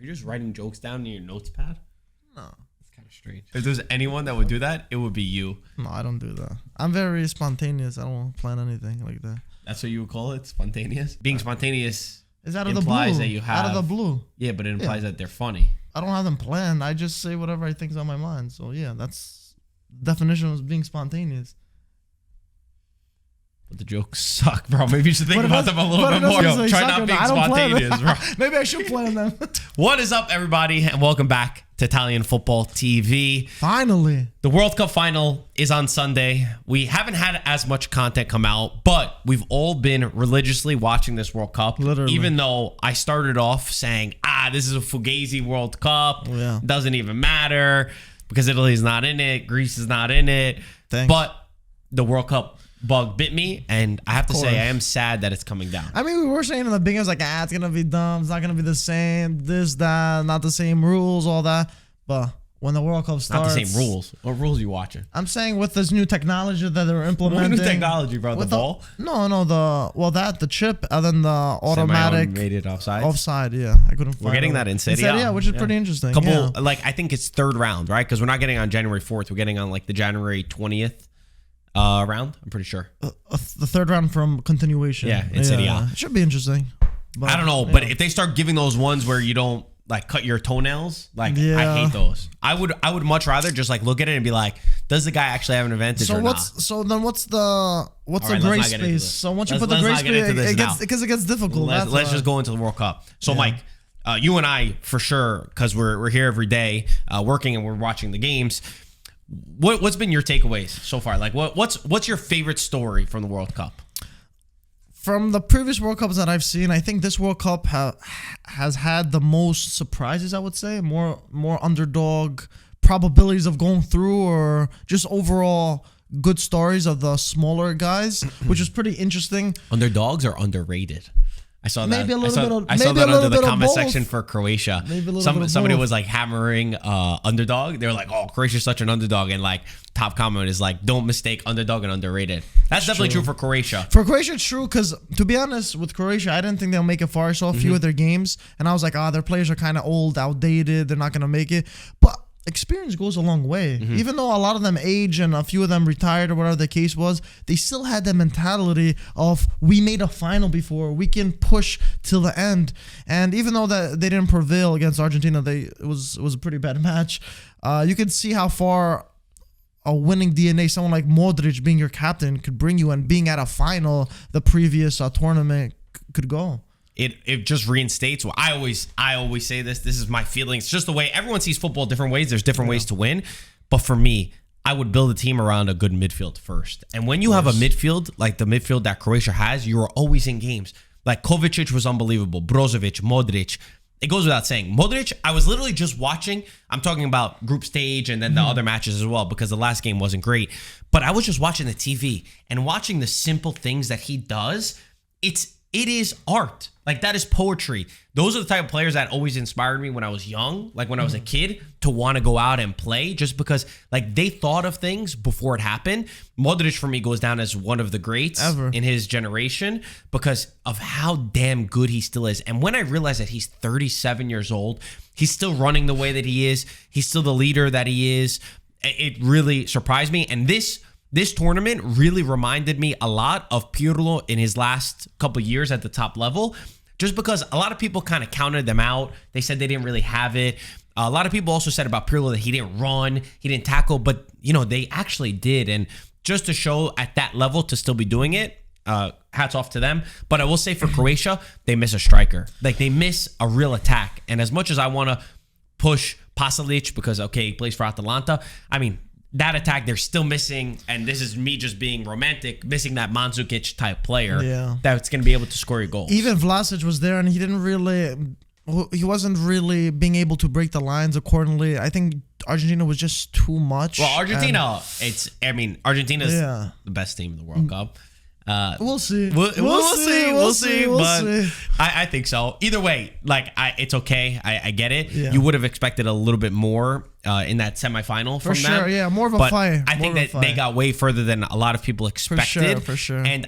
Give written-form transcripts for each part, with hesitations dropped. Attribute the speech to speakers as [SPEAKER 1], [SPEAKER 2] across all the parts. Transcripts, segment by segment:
[SPEAKER 1] Are you just writing jokes down in your notes pad?
[SPEAKER 2] No.
[SPEAKER 1] It's kind of strange. If there's anyone that would do that, it would be you.
[SPEAKER 2] No, I don't do that. I'm very spontaneous. I don't plan anything like that.
[SPEAKER 1] That's what you would call it? Spontaneous? Being spontaneous
[SPEAKER 2] is out of the blue.
[SPEAKER 1] Implies that you have...
[SPEAKER 2] Out of the blue.
[SPEAKER 1] Yeah, but it implies that they're funny.
[SPEAKER 2] I don't have them planned. I just say whatever I think's on my mind. So, yeah, that's definition of being spontaneous.
[SPEAKER 1] But the jokes suck, bro. Maybe you should think about them a little bit more. Yo, try not being spontaneous, bro.
[SPEAKER 2] Maybe I should plan them.
[SPEAKER 1] What is up, everybody? And welcome back to Italian Football TV.
[SPEAKER 2] Finally.
[SPEAKER 1] The World Cup final is on Sunday. We haven't had as much content come out, but we've all been religiously watching this World Cup.
[SPEAKER 2] Literally.
[SPEAKER 1] Even though I started off saying, this is a Fugazi World Cup.
[SPEAKER 2] Yeah.
[SPEAKER 1] Doesn't even matter because Italy's not in it. Greece is not in it.
[SPEAKER 2] Thanks.
[SPEAKER 1] But the World Cup bug bit me, and I have to say I am sad that it's coming down.
[SPEAKER 2] I mean, we were saying in the beginning, it's like, it's going to be dumb. It's not going to be the same. This, that, not the same rules, all that. But when the World Cup starts...
[SPEAKER 1] Not the same rules. What rules are you watching?
[SPEAKER 2] I'm saying with this new technology that they're implementing...
[SPEAKER 1] What new technology, bro? The ball?
[SPEAKER 2] No, the chip, and then the automatic...
[SPEAKER 1] Semi-automated offside?
[SPEAKER 2] Offside, yeah. I couldn't find
[SPEAKER 1] We're getting that in Serie A.
[SPEAKER 2] Yeah, which is pretty interesting.
[SPEAKER 1] I think it's third round, right? Because we're not getting on January 4th. We're getting on like the January 20th. Round, I'm pretty sure.
[SPEAKER 2] The third round from continuation.
[SPEAKER 1] Yeah, in Serie A.
[SPEAKER 2] It should be interesting. But,
[SPEAKER 1] I don't know, but if they start giving those ones where you don't like cut your toenails, I hate those. I would much rather just like look at it and be like, does the guy actually have an advantage or not?
[SPEAKER 2] So then what's the grace space? So once you put the grace space, it gets difficult.
[SPEAKER 1] Let's just go into the World Cup. So Mike, you and I for sure, because we're here every day working and we're watching the games. What's been your takeaways so far? Like what's your favorite story from the World Cup?
[SPEAKER 2] From the previous World Cups that I've seen, I think this World Cup has had the most surprises, I would say. More underdog probabilities of going through, or just overall good stories of the smaller guys, which is pretty interesting.
[SPEAKER 1] Underdogs are underrated. I saw that.
[SPEAKER 2] Maybe a little bit.
[SPEAKER 1] I saw that under the comment section for Croatia.
[SPEAKER 2] Maybe a little bit of
[SPEAKER 1] somebody
[SPEAKER 2] both.
[SPEAKER 1] was like hammering underdog. They were like, "Oh, Croatia's such an underdog," and like top comment is like, "Don't mistake underdog and underrated." That's definitely true for Croatia.
[SPEAKER 2] For Croatia, it's true because to be honest, with Croatia, I didn't think they'll make it far. I saw a few of their games, and I was like, their players are kind of old, outdated. They're not gonna make it, but experience goes a long way. Even though a lot of them age and a few of them retired or whatever the case was, they still had that mentality of, we made a final before, we can push till the end. And even though that they didn't prevail against Argentina, it was a pretty bad match. You can see how far a winning DNA, someone like Modric being your captain, could bring you, and being at a final the previous tournament could go.
[SPEAKER 1] It just reinstates what I always say this is my feelings. Just the way everyone sees football different ways. There's different ways to win. But for me, I would build a team around a good midfield first. And when you have a midfield like the midfield that Croatia has, you are always in games. Like Kovacic was unbelievable. Brozovic, Modric. It goes without saying. Modric, I was literally just watching. I'm talking about group stage and then the other matches as well, because the last game wasn't great. But I was just watching the TV and watching the simple things that he does. It is art. Like, that is poetry. Those are the type of players that always inspired me when I was young, like when I was a kid, to want to go out and play, just because like they thought of things before it happened. Modric for me goes down as one of the greats ever in his generation because of how damn good he still is. And when I realized that he's 37 years old, he's still running the way that he is, he's still the leader that he is, it really surprised me. And this tournament really reminded me a lot of Pirlo in his last couple years at the top level, just because a lot of people kind of counted them out. They said they didn't really have it. A lot of people also said about Pirlo that he didn't run, he didn't tackle, but they actually did. And just to show at that level to still be doing it, hats off to them. But I will say for Croatia, they miss a striker. Like, they miss a real attack. And as much as I want to push Pasalic because, he plays for Atalanta, I mean, that attack, they're still missing, and this is me just being romantic, missing that Mandzukic type player that's going to be able to score your goals.
[SPEAKER 2] Even Vlasic was there, and he wasn't really being able to break the lines accordingly. I think Argentina was just too much.
[SPEAKER 1] Well, Argentina, Argentina's the best team in the World Cup.
[SPEAKER 2] We'll see.
[SPEAKER 1] We'll see. But I think so. Either way, it's okay. I get it. Yeah. You would have expected a little bit more in that semifinal from them.
[SPEAKER 2] For sure, yeah. More of a fight.
[SPEAKER 1] I think that they got way further than a lot of people expected.
[SPEAKER 2] For sure.
[SPEAKER 1] And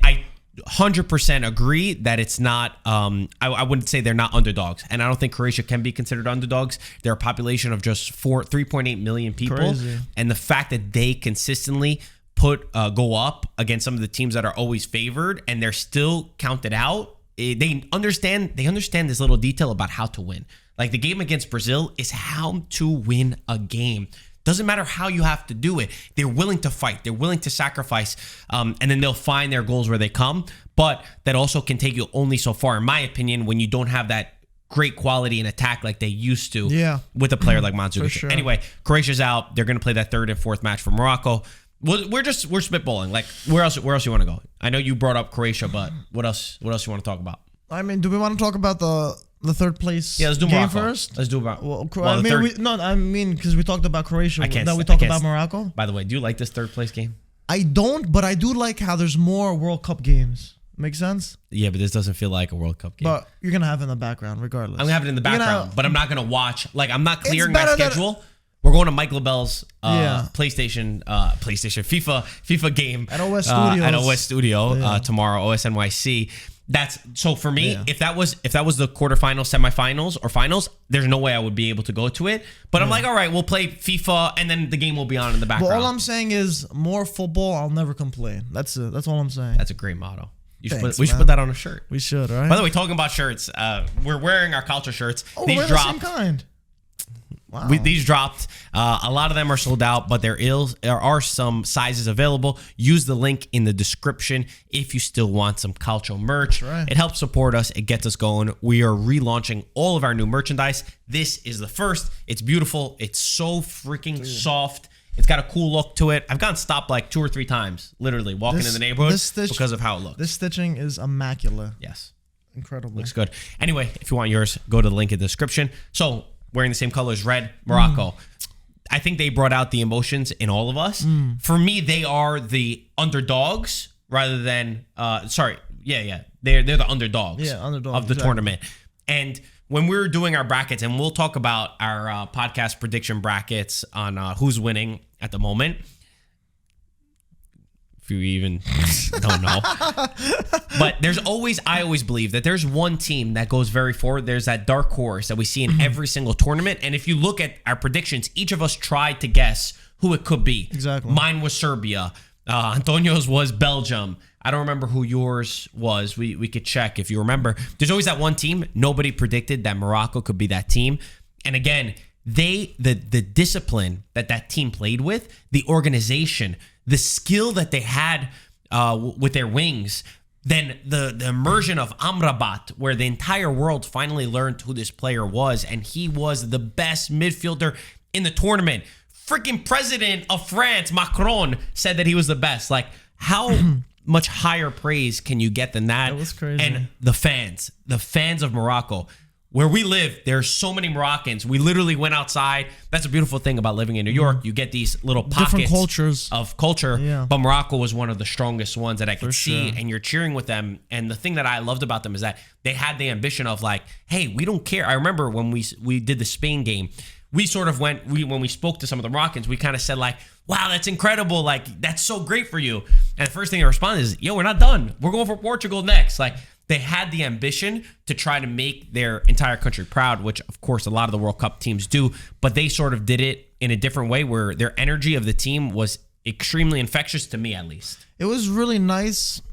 [SPEAKER 1] 100% agree that it's not, I wouldn't say they're not underdogs. And I don't think Croatia can be considered underdogs. They're a population of just 3.8 million people.
[SPEAKER 2] Crazy.
[SPEAKER 1] And the fact that they consistently go up against some of the teams that are always favored and they're still counted out, they understand this little detail about how to win. Like the game against Brazil is how to win a game. Doesn't matter how you have to do it. They're willing to fight. They're willing to sacrifice. And then they'll find their goals where they come. But that also can take you only so far, in my opinion, when you don't have that great quality in attack like they used to with a player like Mandzukic.
[SPEAKER 2] Sure.
[SPEAKER 1] Anyway, Croatia's out. They're going to play that third and fourth match for Morocco. We're spitballing. Like, where else you want to go? I know you brought up Croatia, but what else you want to talk about?
[SPEAKER 2] I mean, do we want to talk about the third place
[SPEAKER 1] let's do
[SPEAKER 2] game
[SPEAKER 1] Morocco
[SPEAKER 2] first?
[SPEAKER 1] Let's do Morocco.
[SPEAKER 2] I mean, because we talked about Croatia.
[SPEAKER 1] I can't.
[SPEAKER 2] Now we talked about Morocco.
[SPEAKER 1] By the way, do you like this third place game?
[SPEAKER 2] I don't, but I do like how there's more World Cup games. Make sense?
[SPEAKER 1] Yeah, but this doesn't feel like a World Cup game.
[SPEAKER 2] But you're gonna have it in the background, regardless.
[SPEAKER 1] I'm gonna have it in the background, but I'm not gonna watch. Like, I'm not clearing my schedule. We're going to Mike LaBelle's PlayStation FIFA game
[SPEAKER 2] at OS Studios.
[SPEAKER 1] At OS Studio tomorrow, OS NYC. That's so for me. If that was the quarterfinals, semifinals, or finals, there's no way I would be able to go to it. But I'm like, all right, we'll play FIFA, and then the game will be on in the background.
[SPEAKER 2] But all I'm saying is more football. I'll never complain. That's it. That's all I'm saying.
[SPEAKER 1] That's a great motto. We should put that on a shirt.
[SPEAKER 2] We should, right?
[SPEAKER 1] By the way, talking about shirts, we're wearing our culture shirts.
[SPEAKER 2] Oh, these dropped. The same kind. Wow.
[SPEAKER 1] These dropped. A lot of them are sold out, but there are some sizes available. Use the link in the description if you still want some Calcio merch.
[SPEAKER 2] That's right.
[SPEAKER 1] It helps support us. It gets us going. We are relaunching all of our new merchandise. This is the first. It's beautiful. It's so freaking soft. It's got a cool look to it. I've gotten stopped like 2 or 3 times, literally walking in the neighborhood because of how it looks.
[SPEAKER 2] This stitching is immaculate.
[SPEAKER 1] Yes.
[SPEAKER 2] Incredible.
[SPEAKER 1] Looks good. Anyway, if you want yours, go to the link in the description. So, wearing the same color as red, Morocco. I think they brought out the emotions in all of us. For me, they are the underdogs rather than they're the underdogs of the tournament. And when we were doing our brackets, and we'll talk about our podcast prediction brackets on who's winning at the moment, if you even don't know. But I always believe that there's one team that goes very forward. There's that dark horse that we see in every single tournament. And if you look at our predictions, each of us tried to guess who it could be.
[SPEAKER 2] Exactly.
[SPEAKER 1] Mine was Serbia. Antonio's was Belgium. I don't remember who yours was. We could check if you remember. There's always that one team. Nobody predicted that Morocco could be that team. And again, the discipline that team played with, the organization, the skill that they had with their wings, then the immersion of Amrabat, where the entire world finally learned who this player was, and he was the best midfielder in the tournament. Freaking president of France, Macron, said that he was the best. Like, how much higher praise can you get than that?
[SPEAKER 2] That was crazy.
[SPEAKER 1] And the fans of Morocco. Where we live, there's so many Moroccans. We literally went outside. That's a beautiful thing about living in New York. You get these little pockets
[SPEAKER 2] different cultures
[SPEAKER 1] of culture.
[SPEAKER 2] Yeah.
[SPEAKER 1] But Morocco was one of the strongest ones that I could see. And you're cheering with them. And the thing that I loved about them is that they had the ambition of like, hey, we don't care. I remember when we did the Spain game, we sort of when we spoke to some of the Moroccans, we kind of said like, wow, that's incredible. Like, that's so great for you. And the first thing they responded is, yo, we're not done. We're going for Portugal next. Like, they had the ambition to try to make their entire country proud, which, of course, a lot of the World Cup teams do. But they sort of did it in a different way where their energy of the team was extremely infectious, to me at least.
[SPEAKER 2] It was really nice.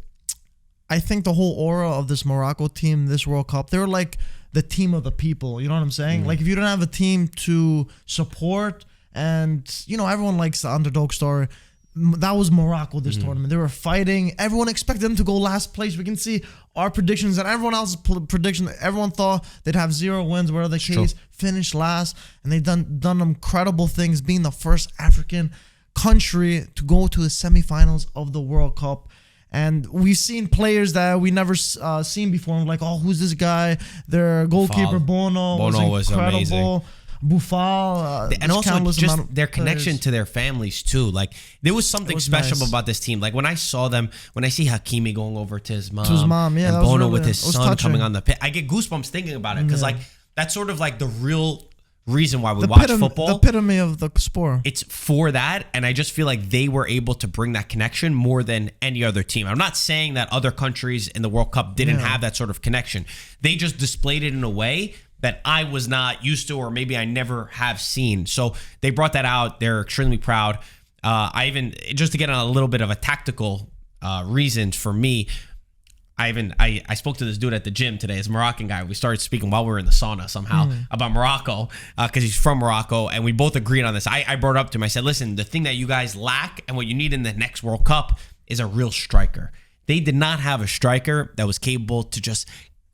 [SPEAKER 2] I think the whole aura of this Morocco team, this World Cup, they were like the team of the people. You know what I'm saying? Like, if you don't have a team to support, and, you know, everyone likes the underdog story. That was Morocco this tournament. They were fighting. Everyone expected them to go last place. We can see our predictions and everyone else's prediction. Everyone thought they'd have 0 wins, whatever the case, finish last. And they've done incredible things, being the first African country to go to the semifinals of the World Cup. And we've seen players that we never seen before. I'm like, oh, who's this guy? Their goalkeeper, Bono was incredible.
[SPEAKER 1] Amazing.
[SPEAKER 2] Boufal,
[SPEAKER 1] and also just their connection to their families too. Like, there was something special about this team. Like, when I saw them, when I see Hakimi going over to his mom,
[SPEAKER 2] yeah,
[SPEAKER 1] and Bono with his son coming on the pit, I get goosebumps thinking about it because like that's sort of like the real reason why we watch football.
[SPEAKER 2] The epitome of the sport.
[SPEAKER 1] It's for that, and I just feel like they were able to bring that connection more than any other team. I'm not saying that other countries in the World Cup didn't have that sort of connection. They just displayed it in a way that I was not used to, or maybe I never have seen. So they brought that out. They're extremely proud. I even, just to get on a little bit of a tactical reasons for me, I spoke to this dude at the gym today, this Moroccan guy. We started speaking while we were in the sauna somehow about Morocco because he's from Morocco, and we both agreed on this. I brought it up to him. I said, listen, the thing that you guys lack and what you need in the next World Cup is a real striker. They did not have a striker that was capable to just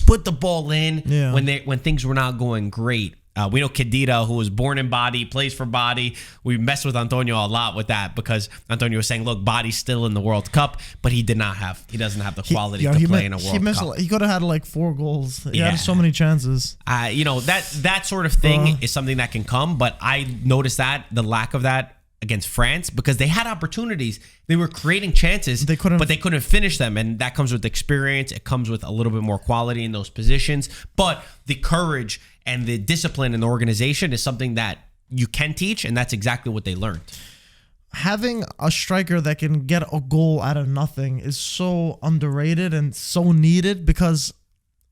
[SPEAKER 1] put the ball in when things were not going great. We know Khedira, who was born in Body, plays for Body. We messed with Antonio a lot with that because Antonio was saying, look, Body's still in the World Cup, but he doesn't have the quality to play in a World Cup.
[SPEAKER 2] He could have had like 4 goals. He had so many chances.
[SPEAKER 1] That sort of thing is something that can come, but I noticed that the lack of that against France because they had opportunities. They were creating chances, but they couldn't finish them. And that comes with experience. It comes with a little bit more quality in those positions. But the courage and the discipline in the organization is something that you can teach, and that's exactly what they learned.
[SPEAKER 2] Having a striker that can get a goal out of nothing is so underrated and so needed because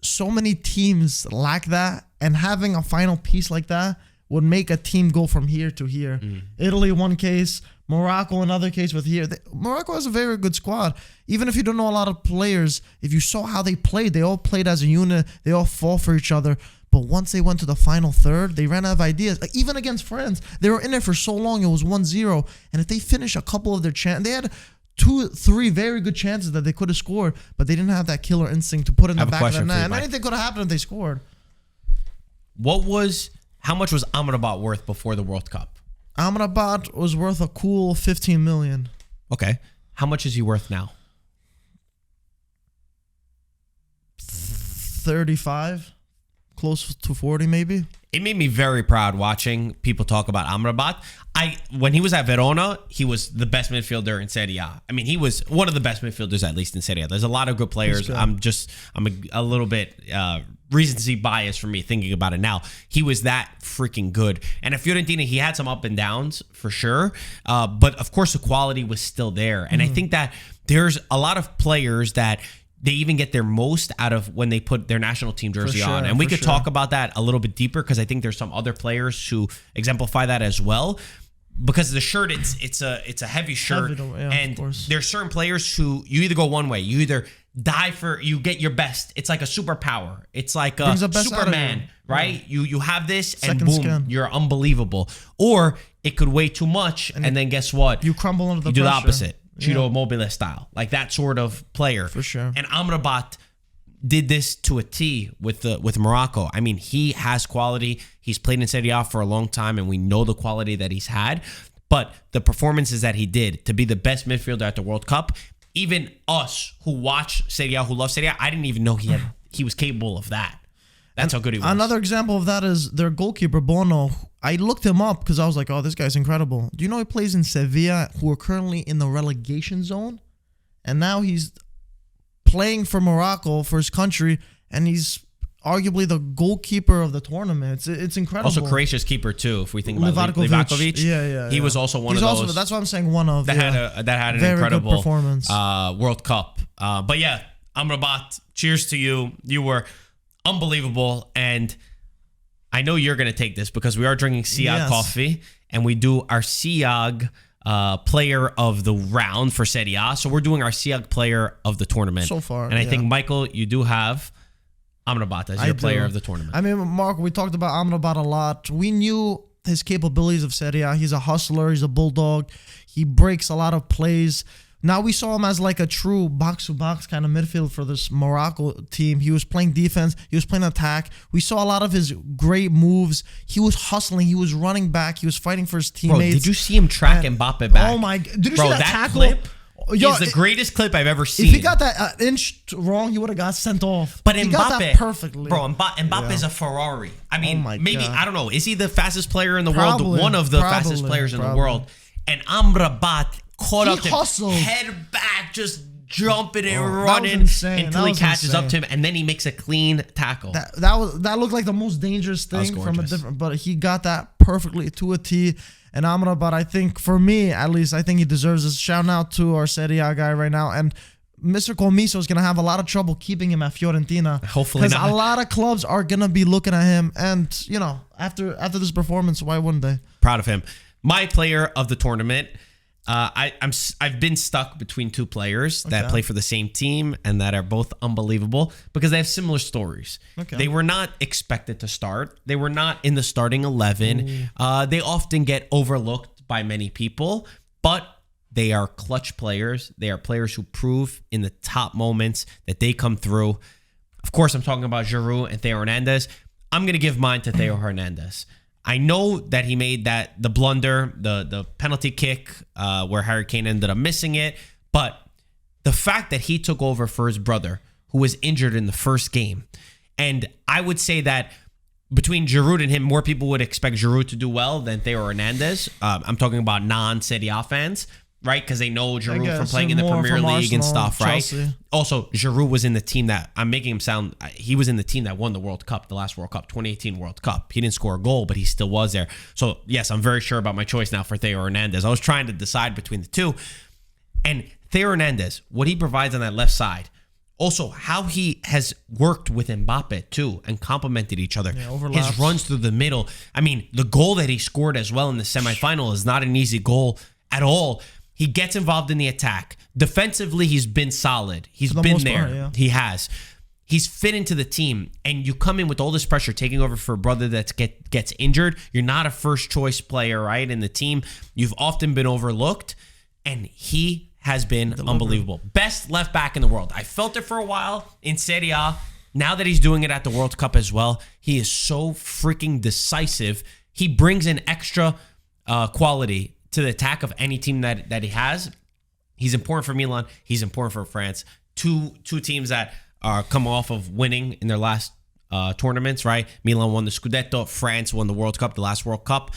[SPEAKER 2] so many teams lack that, and having a final piece like that would make a team go from here to here. Italy, one case. Morocco, another case with here. Morocco has a very good squad. Even if you don't know a lot of players, if you saw how they played, they all played as a unit. They all fought for each other. But once they went to the final third, they ran out of ideas. Like, even against France, they were in it for so long. It was 1-0. And if they finish a couple of their chances, they had 2-3 very good chances that they could have scored, but they didn't have that killer instinct to put in the back of the net. And anything could have happened if they scored.
[SPEAKER 1] How much was Amrabat worth before the World Cup?
[SPEAKER 2] Amrabat was worth a cool 15 million.
[SPEAKER 1] Okay. How much is he worth now?
[SPEAKER 2] 35, close to 40 maybe.
[SPEAKER 1] It made me very proud watching people talk about Amrabat. When he was at Verona, he was the best midfielder in Serie A. I mean, he was one of the best midfielders, at least in Serie A. There's a lot of good players. I'm a little bit recency bias for me thinking about it now. He was that freaking good. And at Fiorentina, he had some up and downs for sure. But of course, the quality was still there. And I think that there's a lot of players that they even get their most out of when they put their national team jersey on. And we could talk about that a little bit deeper because I think there's some other players who exemplify that as well. Because the shirt, it's a heavy shirt. And there's certain players who you either go one way. You either die for, you get your best. It's like a superpower. It's like a Superman, right? You have this and boom, you're unbelievable. Or it could weigh too much and then guess what?
[SPEAKER 2] You crumble under the
[SPEAKER 1] pressure. You do the opposite.
[SPEAKER 2] Ciro
[SPEAKER 1] Immobile style, like that sort of player.
[SPEAKER 2] For sure.
[SPEAKER 1] And Amrabat did this to a T with Morocco. I mean, he has quality. He's played in Serie A for a long time, and we know the quality that he's had. But the performances that he did to be the best midfielder at the World Cup, even us who watch Serie A, who love Serie A, I didn't even know he was capable of that. That's how good he was.
[SPEAKER 2] Another example of that is their goalkeeper, Bono. I looked him up because I was like, oh, this guy's incredible. Do you know he plays in Sevilla, who are currently in the relegation zone? And now he's playing for Morocco, for his country, and he's arguably the goalkeeper of the tournament. It's incredible.
[SPEAKER 1] Also, Croatia's keeper, too, if we think about Livakovic.
[SPEAKER 2] Yeah.
[SPEAKER 1] He was also one of those.
[SPEAKER 2] That's what I'm saying, one of.
[SPEAKER 1] That had an
[SPEAKER 2] very
[SPEAKER 1] incredible
[SPEAKER 2] good performance.
[SPEAKER 1] World Cup. But yeah, Amrabat, cheers to you. You were unbelievable, and I know you're going to take this because we are drinking SIAG coffee, and we do our SIAG player of the round for Serie A. So we're doing our SIAG player of the tournament
[SPEAKER 2] so far.
[SPEAKER 1] And I think, Michael, you do have Amrabat as your player of the tournament.
[SPEAKER 2] I mean, Mark, we talked about Amrabat a lot. We knew his capabilities of Serie A. He's a hustler. He's a bulldog. He breaks a lot of plays. Now we saw him as like a true box-to-box kind of midfield for this Morocco team. He was playing defense. He was playing attack. We saw a lot of his great moves. He was hustling. He was running back. He was fighting for his teammates.
[SPEAKER 1] Bro, did you see him track Mbappe back?
[SPEAKER 2] Oh my! Did you see that tackle?
[SPEAKER 1] Clip is the greatest clip I've ever seen.
[SPEAKER 2] If he got that inch wrong, he would have got sent off.
[SPEAKER 1] But
[SPEAKER 2] he
[SPEAKER 1] Mbappe,
[SPEAKER 2] got that perfectly.
[SPEAKER 1] Bro, Mbappe is a Ferrari. I mean, maybe,
[SPEAKER 2] God.
[SPEAKER 1] I don't know. Is he the fastest player in the world? One of the fastest players in the world. And Amrabat caught up to him, head back, just jumping and
[SPEAKER 2] that was
[SPEAKER 1] running
[SPEAKER 2] insane.
[SPEAKER 1] until
[SPEAKER 2] That
[SPEAKER 1] he
[SPEAKER 2] was
[SPEAKER 1] catches up
[SPEAKER 2] insane.
[SPEAKER 1] to him, and then he makes a clean tackle.
[SPEAKER 2] That looked like the most dangerous
[SPEAKER 1] was
[SPEAKER 2] thing from a
[SPEAKER 1] gorgeous.
[SPEAKER 2] different, but he got that perfectly to a T. And Amrabat, I think for me at least, I think he deserves this. Shout out to our Serie A guy right now, and Mr. Comiso is gonna have a lot of trouble keeping him at Fiorentina.
[SPEAKER 1] Hopefully not.
[SPEAKER 2] Because a lot of clubs are gonna be looking at him, and after this performance, why wouldn't they?
[SPEAKER 1] Proud of him. My player of the tournament. I've been stuck between two players that play for the same team and that are both unbelievable because they have similar stories.
[SPEAKER 2] Okay.
[SPEAKER 1] They were not expected to start. They were not in the starting 11. They often get overlooked by many people, but they are clutch players. They are players who prove in the top moments that they come through. Of course, I'm talking about Giroud and Theo Hernandez. I'm going to give mine to Theo Hernandez. I know that he made the blunder, the penalty kick where Harry Kane ended up missing it. But the fact that he took over for his brother, who was injured in the first game. And I would say that between Giroud and him, more people would expect Giroud to do well than Theo Hernandez. I'm talking about non-Serie A fans, right? Because they know Giroud from playing in the Premier League and stuff, right?
[SPEAKER 2] Chelsea.
[SPEAKER 1] Also, Giroud was in the team that I'm making him sound. He was in the team that won the World Cup, the last World Cup, 2018 World Cup. He didn't score a goal, but he still was there. So yes, I'm very sure about my choice now for Theo Hernandez. I was trying to decide between the two, and Theo Hernandez, what he provides on that left side, also how he has worked with Mbappe too and complemented each other.
[SPEAKER 2] Overlaps.
[SPEAKER 1] His runs through the middle. I mean, the goal that he scored as well in the semifinal is not an easy goal at all. He gets involved in the attack. Defensively, he's been solid. He's been there.
[SPEAKER 2] Part, yeah.
[SPEAKER 1] He has. He's fit into the team. And you come in with all this pressure, taking over for a brother that gets injured. You're not a first-choice player, right, in the team. You've often been overlooked. And he has been unbelievable. Best left back in the world. I felt it for a while in Serie A. Now that he's doing it at the World Cup as well, he is so freaking decisive. He brings in extra quality to the attack of any team that he has. He's important for Milan. He's important for France. Two teams that are come off of winning in their last tournaments, right? Milan won the Scudetto. France won the World Cup, the last World Cup.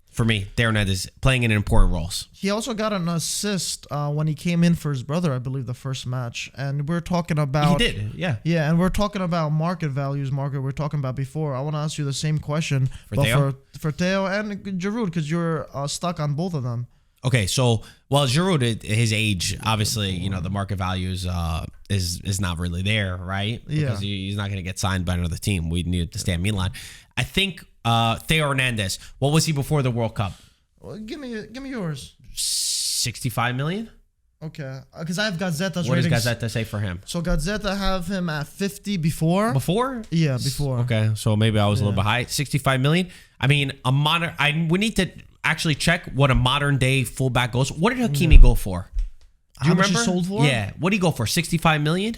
[SPEAKER 1] For me, Theo Hernandez playing in important roles.
[SPEAKER 2] He also got an assist when he came in for his brother, I believe, the first match. And we're talking about...
[SPEAKER 1] He did, yeah.
[SPEAKER 2] Yeah, and we're talking about market values, Marco, we're talking about before. I want to ask you the same question.
[SPEAKER 1] For Theo?
[SPEAKER 2] For Theo and Giroud, because you're stuck on both of them.
[SPEAKER 1] Okay, so, well, Giroud, his age, obviously, the market values is not really there, right? Because he's not going to get signed by another team. We need to stay at Milan. I think Theo Hernandez, what was he before the World Cup?
[SPEAKER 2] Well, give me yours.
[SPEAKER 1] 65 million?
[SPEAKER 2] Okay, because I have Gazzeta's
[SPEAKER 1] What
[SPEAKER 2] ratings.
[SPEAKER 1] does Gazzetta say for him?
[SPEAKER 2] So Gazzetta have him at 50 before.
[SPEAKER 1] Before?
[SPEAKER 2] Yeah, before.
[SPEAKER 1] Okay, so maybe I was a little bit high. 65 million? I mean, we need to actually check what a modern day fullback goes. What did Hakimi go for? Do you
[SPEAKER 2] How much
[SPEAKER 1] remember?
[SPEAKER 2] he sold for?
[SPEAKER 1] Yeah. What did he go for? 65 million?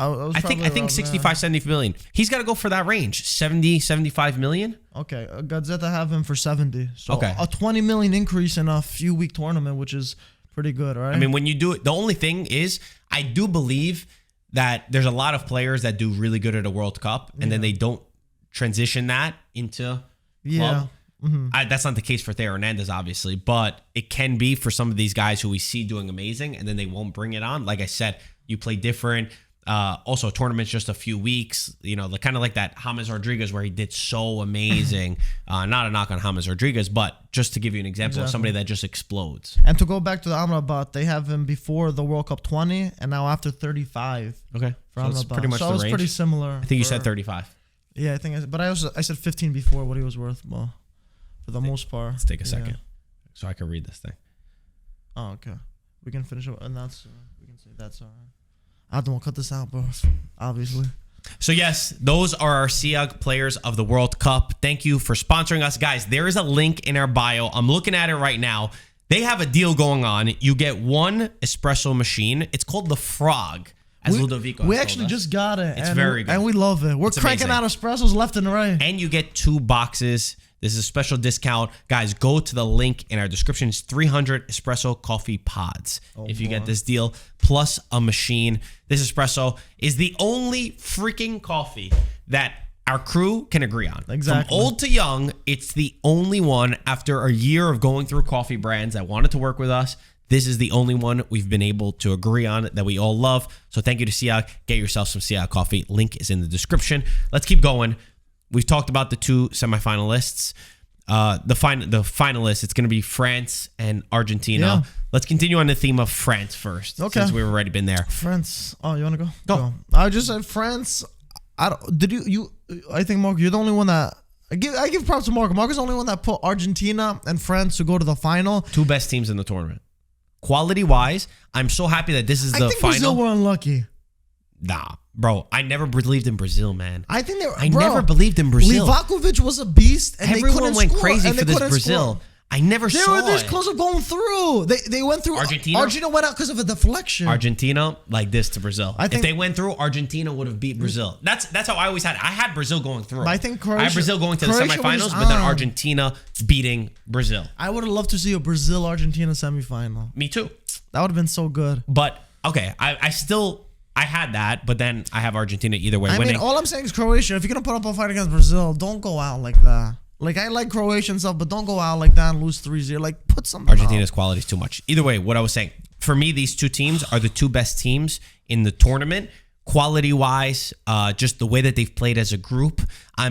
[SPEAKER 2] I
[SPEAKER 1] think 65, 70 million. He's got to go for that range. 70, 75 million?
[SPEAKER 2] Okay, Gazzetta have him for 70. So
[SPEAKER 1] Okay.
[SPEAKER 2] a 20 million increase in a few week tournament, which is pretty good, right?
[SPEAKER 1] I mean, when you do it, the only thing is, I do believe that there's a lot of players that do really good at a World Cup, and then they don't transition that into club. That's not the case for Theo Hernandez, obviously, but it can be for some of these guys who we see doing amazing, and then they won't bring it on. Like I said, you play different. Also, tournament's just a few weeks, kind of like that James Rodriguez where he did so amazing. Not a knock on James Rodriguez, but just to give you an example of somebody that just explodes.
[SPEAKER 2] And to go back to the Amrabat, they have him before the World Cup 20 and now after 35.
[SPEAKER 1] Okay,
[SPEAKER 2] For
[SPEAKER 1] so it's
[SPEAKER 2] Amrabat.
[SPEAKER 1] pretty much
[SPEAKER 2] so
[SPEAKER 1] the
[SPEAKER 2] it was
[SPEAKER 1] range.
[SPEAKER 2] pretty similar.
[SPEAKER 1] I think you said 35.
[SPEAKER 2] Yeah, but I said 15 before what he was worth, well, for the most part.
[SPEAKER 1] Let's take a second so I can read this thing.
[SPEAKER 2] Oh, okay. We can finish it, and we can say that's all right. I don't want to cut this out, bro. Obviously.
[SPEAKER 1] So yes, those are our SIAG players of the World Cup. Thank you for sponsoring us. Guys, there is a link in our bio. I'm looking at it right now. They have a deal going on. You get one espresso machine. It's called the Frog, as Ludovico
[SPEAKER 2] We
[SPEAKER 1] has
[SPEAKER 2] actually
[SPEAKER 1] told us.
[SPEAKER 2] just got it.
[SPEAKER 1] It's very good.
[SPEAKER 2] And we love it. We're
[SPEAKER 1] It's
[SPEAKER 2] cranking
[SPEAKER 1] amazing.
[SPEAKER 2] out espressos left and right.
[SPEAKER 1] And you get 2 boxes. This is a special discount. Guys, go to the link in our description. It's 300 espresso coffee pods if you get this deal, plus a machine. This espresso is the only freaking coffee that our crew can agree on.
[SPEAKER 2] Exactly.
[SPEAKER 1] From old to young, it's the only one after a year of going through coffee brands that wanted to work with us. This is the only one we've been able to agree on that we all love. So thank you to SIAG. Get yourself some SIAG coffee. Link is in the description. Let's keep going. We've talked about the 2 semifinalists. The finalists, it's going to be France and Argentina.
[SPEAKER 2] Yeah.
[SPEAKER 1] Let's continue on the theme of France first, since we've already been there.
[SPEAKER 2] France. Oh, you want to go?
[SPEAKER 1] Go.
[SPEAKER 2] I just said France. I think, Mark, you're the only one that... I give props to Mark. Mark is the only one that put Argentina and France to go to the final.
[SPEAKER 1] 2 best teams in the tournament. Quality-wise, I'm so happy that this is the final. I think
[SPEAKER 2] Brazil were unlucky.
[SPEAKER 1] Nah, bro. I never believed in Brazil, man.
[SPEAKER 2] I think
[SPEAKER 1] I never believed in Brazil.
[SPEAKER 2] Livakovic was a beast, and
[SPEAKER 1] everyone went crazy for this
[SPEAKER 2] Score.
[SPEAKER 1] Brazil. I never saw it.
[SPEAKER 2] They were this close of going through. They went through. Argentina went out because of a deflection.
[SPEAKER 1] Argentina like this to Brazil. If they went through, Argentina would have beat Brazil. That's how I always had it. I had Brazil going through.
[SPEAKER 2] I think Croatia,
[SPEAKER 1] I had Brazil going to the semifinals, but then Argentina beating Brazil.
[SPEAKER 2] I would have loved to see a Brazil-Argentina semifinal.
[SPEAKER 1] Me too.
[SPEAKER 2] That would have been so good.
[SPEAKER 1] But okay, I had that, but then I have Argentina either way winning.
[SPEAKER 2] I mean, all I'm saying is Croatia. If you're gonna put up a fight against Brazil, don't go out like that. Like, I like Croatian stuff, but don't go out like that and lose 3-0. Like, put something
[SPEAKER 1] Argentina's quality is too much. Either way, what I was saying, for me, these 2 teams are the 2 best teams in the tournament. Quality-wise, just the way that they've played as a group. I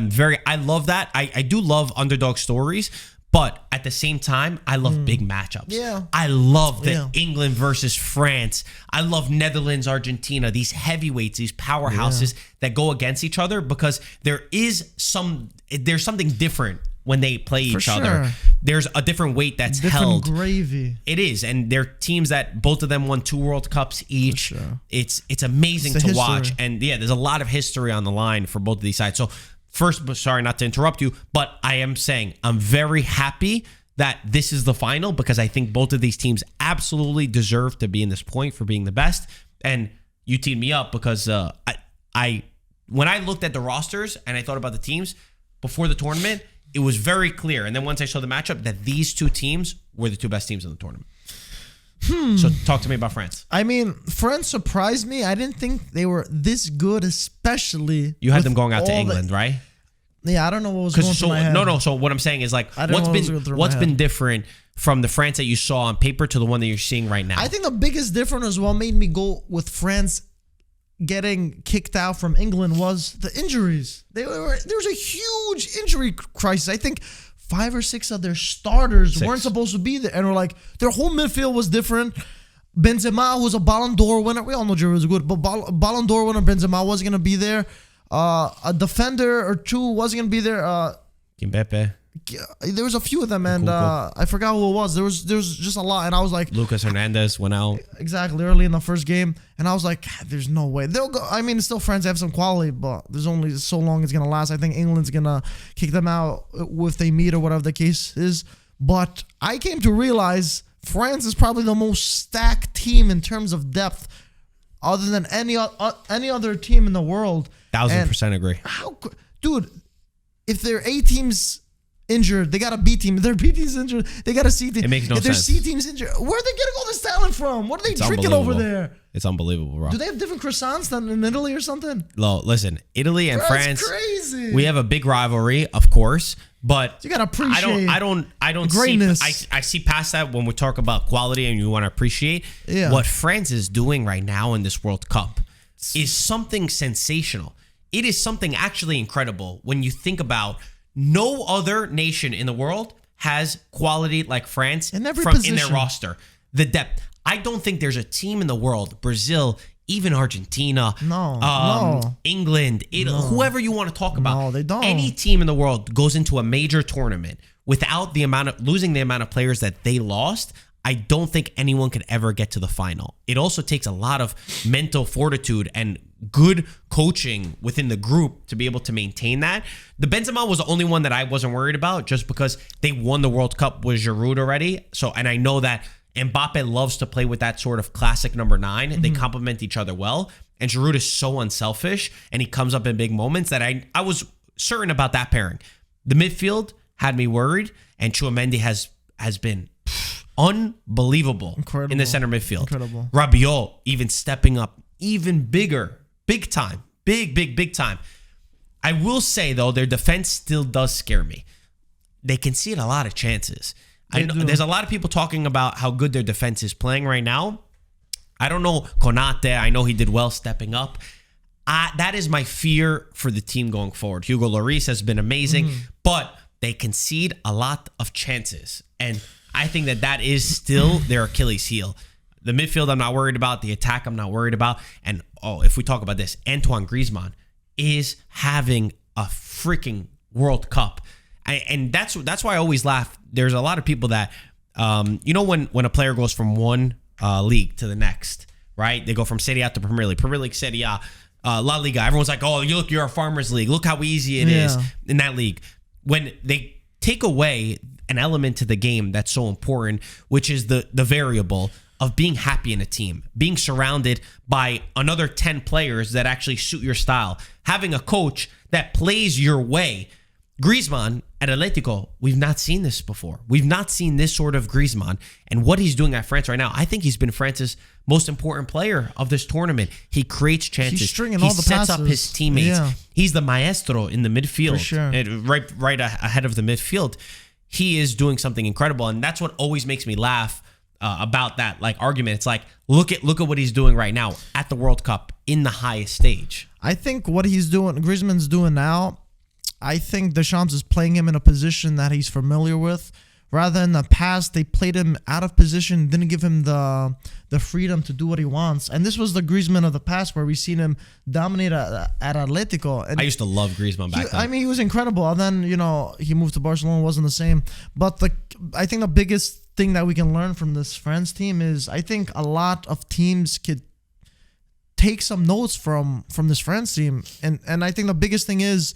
[SPEAKER 1] love that. I do love underdog stories, but at the same time, I love big matchups.
[SPEAKER 2] Yeah.
[SPEAKER 1] I love the England versus France. I love Netherlands, Argentina, these heavyweights, these powerhouses that go against each other, because there's something different when they play each other. There's a different weight that's held.
[SPEAKER 2] Different gravy.
[SPEAKER 1] It is, and they're teams that both of them won 2 World Cups each. It's amazing to watch, and there's a lot of history on the line for both of these sides. So first, sorry not to interrupt you, but I am saying I'm very happy that this is the final, because I think both of these teams absolutely deserve to be in this point for being the best. And you teed me up, because when I looked at the rosters and I thought about the teams before the tournament, it was very clear. And then once I saw the matchup, that these 2 teams were the 2 best teams in the tournament. So talk to me about France.
[SPEAKER 2] I mean, France surprised me. I didn't think they were this good, especially.
[SPEAKER 1] You had them going out to England, right?
[SPEAKER 2] Yeah, I don't know what was going through my head.
[SPEAKER 1] No. So what I'm saying is, like, what's been different from the France that you saw on paper to the one that you're seeing right now?
[SPEAKER 2] I think the biggest difference as well made me go with France getting kicked out from England was the injuries. There was a huge injury crisis. I think 5 or 6 of their starters weren't supposed to be there, and their whole midfield was different. Benzema was a Ballon d'Or winner. We all know Giroud was good, but Ballon d'Or winner Benzema wasn't going to be there. A defender or 2 wasn't going to be there.
[SPEAKER 1] Mbappe.
[SPEAKER 2] There was a few of them, and I forgot who it was. There was just a lot, and I was like,
[SPEAKER 1] Lucas Hernandez went out
[SPEAKER 2] exactly early in the first game, and I was like, there's no way they'll go. I mean, it's still France, they have some quality, but there's only so long it's gonna last. I think England's gonna kick them out if they meet or whatever the case is. But I came to realize France is probably the most stacked team in terms of depth, other than any other team in the world.
[SPEAKER 1] 1000% agree.
[SPEAKER 2] Dude, if there are A teams injured, they got a B team. If their B team's injured, they got a C team.
[SPEAKER 1] It makes no sense.
[SPEAKER 2] If their C team's injured, where are they getting all this talent from? What are they drinking over there?
[SPEAKER 1] It's unbelievable, bro.
[SPEAKER 2] Do they have different croissants than in Italy or something?
[SPEAKER 1] No, listen, Italy and France.
[SPEAKER 2] That's crazy.
[SPEAKER 1] We have a big rivalry, of course, but
[SPEAKER 2] you gotta appreciate.
[SPEAKER 1] I don't
[SPEAKER 2] greatness.
[SPEAKER 1] I see past that when we talk about quality and you want to appreciate what France is doing right now in this World Cup is something sensational. It is something actually incredible when you think about. No other nation in the world has quality like France in their roster. The depth. I don't think there's a team in the world, Brazil, even Argentina, England, Italy, whoever you want to talk about.
[SPEAKER 2] No, they don't.
[SPEAKER 1] Any team in the world goes into a major tournament without losing the amount of players that they lost. I don't think anyone could ever get to the final. It also takes a lot of mental fortitude and good coaching within the group to be able to maintain that. The Benzema was the only one that I wasn't worried about just because they won the World Cup with Giroud already. And I know that Mbappe loves to play with that sort of classic number 9. Mm-hmm. They complement each other well. And Giroud is so unselfish and he comes up in big moments that I was certain about that pairing. The midfield had me worried, and Tchouaméni has been unbelievable.
[SPEAKER 2] Incredible.
[SPEAKER 1] In the center midfield.
[SPEAKER 2] Incredible.
[SPEAKER 1] Rabiot even stepping up even bigger. Big time. Big time. I will say, though, their defense still does scare me. They concede a lot of chances. I know there's a lot of people talking about how good their defense is playing right now. I don't know Konate. I know he did well stepping up. That is my fear for the team going forward. Hugo Lloris has been amazing, but they concede a lot of chances. And I think that is still their Achilles heel. The midfield, I'm not worried about. The attack, I'm not worried about. And, if we talk about this, Antoine Griezmann is having a freaking World Cup. And that's why I always laugh. There's a lot of people that, when a player goes from one league to the next, right? They go from Serie A to Premier League, Serie A, La Liga. Everyone's like, oh, you're a farmer's league. Look how easy it is in that league. When they take away an element to the game that's so important, which is the variable of being happy in a team, being surrounded by another 10 players that actually suit your style, having a coach that plays your way. Griezmann at Atletico, we've not seen this before. We've not seen this sort of Griezmann. And what he's doing at France right now, I think he's been France's most important player of this tournament. He creates chances.
[SPEAKER 2] He's stringing all the passes.
[SPEAKER 1] He sets up his teammates. Yeah. He's the maestro in the midfield.
[SPEAKER 2] For sure.
[SPEAKER 1] Right ahead of the midfield. He is doing something incredible. And that's what always makes me laugh about that argument. It's like, look at what he's doing right now at the World Cup in the highest stage.
[SPEAKER 2] I think what Griezmann's doing now, I think Deschamps is playing him in a position that he's familiar with. Rather than the past, they played him out of position, didn't give him the freedom to do what he wants. And this was the Griezmann of the past where we've seen him dominate at Atletico. And
[SPEAKER 1] I used to love Griezmann back then.
[SPEAKER 2] I mean, he was incredible. And then, he moved to Barcelona, wasn't the same. But I think the biggest thing that we can learn from this France team is I think a lot of teams could take some notes from this France team. And I think the biggest thing is